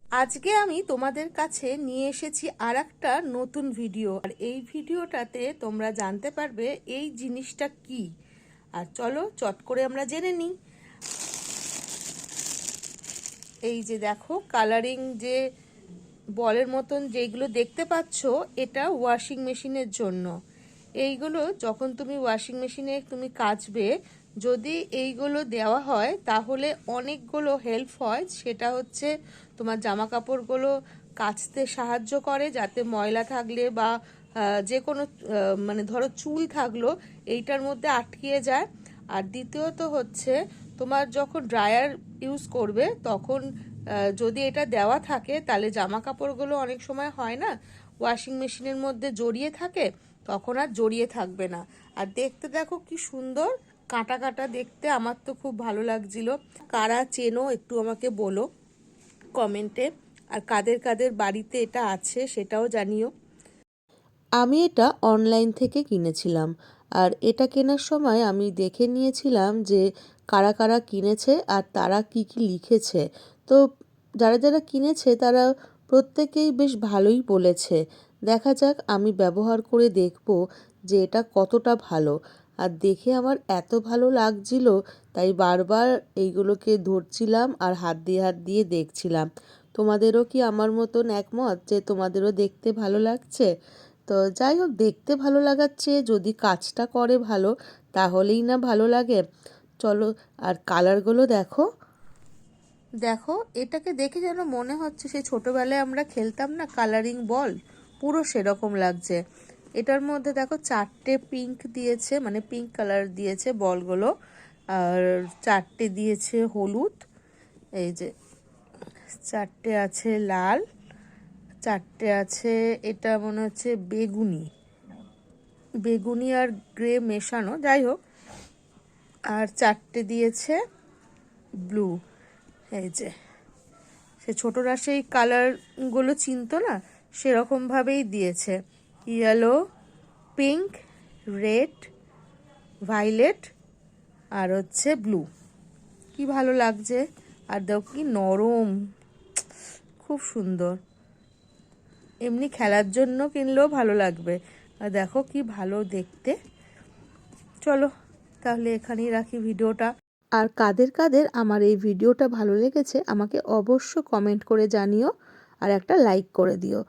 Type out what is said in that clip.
আজকে আমি তোমাদের কাছে নিয়ে এসেছি আরেকটা নতুন ভিডিও। আর এই ভিডিওটাতে তোমরা জানতে পারবে এই জিনিসটা কি। আর চলো চট করে আমরা জেনে নিই। এই যে দেখো কালারিং যে বলের মতন যেইগুলো দেখতে পাচ্ছ, এটা ওয়াশিং মেশিনের জন্য। এইগুলো যখন তুমি ওয়াশিং মেশিনে তুমি কাচবে, যদি এইগুলো দেওয়া হয় তাহলে অনেকগুলো হেল্প হয়। সেটা হচ্ছে তোমার জামা কাপড়গুলো কাচতে সাহায্য করে, যাতে ময়লা থাকলে বা যে কোনো মানে ধরো চুল থাকলো এইটার মধ্যে আটকিয়ে যায়। আর দ্বিতীয়ত হচ্ছে তোমার যখন ড্রায়ার ইউজ করবে তখন যদি এটা দেওয়া থাকে তাহলে জামা কাপড়গুলো অনেক সময় হয় না ওয়াশিং মেশিনের মধ্যে জড়িয়ে থাকে, তখন আর জড়িয়ে থাকবে না। আর দেখতে দেখো কি সুন্দর কাটা কাটা দেখতে, আমার তো খুব ভালো লাগছিল। কারা চেনো একটু আমাকে বলো কমেন্টে, আর কাদের কাদের বাড়িতে এটা আছে সেটাও জানিও। আমি এটা অনলাইন থেকে কিনেছিলাম। আর এটা কেনার সময় আমি দেখে নিয়েছিলাম যে কারা কারা কিনেছে আর তারা কি কি লিখেছে। তো যারা যারা কিনেছে তারা প্রত্যেকেই বেশ ভালোই বলেছে। দেখা যাক, আমি ব্যবহার করে দেখব যে এটা কতটা ভালো। আর দেখে আমার এত ভালো লাগছিল, তাই বারবার এইগুলোকে ধরছিলাম আর হাত দিয়ে দেখছিলাম। তোমাদেরও কি আমার মতন একমত যে তোমাদেরও দেখতে ভালো লাগছে? তো যাই হোক, দেখতে ভালো লাগাচ্ছে, যদি কাজটা করে ভালো তাহলেই না ভালো লাগে। চলো, আর কালারগুলো দেখো। দেখো এটাকে দেখে যেন মনে হচ্ছে সেই ছোটবেলায় আমরা খেলতাম না কালারিং বল, পুরো সেরকম লাগছে। এটার মধ্যে দেখো চারটে পিঙ্ক দিয়েছে, মানে পিঙ্ক কালার দিয়েছে বলগুলো, আর চারটে দিয়েছে হলুদ, এই যে চারটে আছে লাল, চারটে আছে এটা মনে হচ্ছে বেগুনি, বেগুনি আর গ্রে মেশানো, যাই হোক, আর চারটে দিয়েছে ব্লু। এই যে সে ছোটরা সেই কালারগুলো চিনতো না, সেরকমভাবেই দিয়েছে, ইয়েলো, পিঙ্ক, রেড, ভায়োলেট আর হচ্ছে ব্লু। কি ভালো লাগছে, আর দেখো কি নরম, খুব সুন্দর। এমনি খেলার জন্য কিনলেও ভালো লাগবে। আর দেখো কি ভালো দেখতে। চলো তাহলে এখানেই রাখি ভিডিওটা। আর কাদের কাদের আমার এই ভিডিওটা ভালো লেগেছে আমাকে অবশ্য কমেন্ট করে জানিও, আর একটা লাইক করে দিও।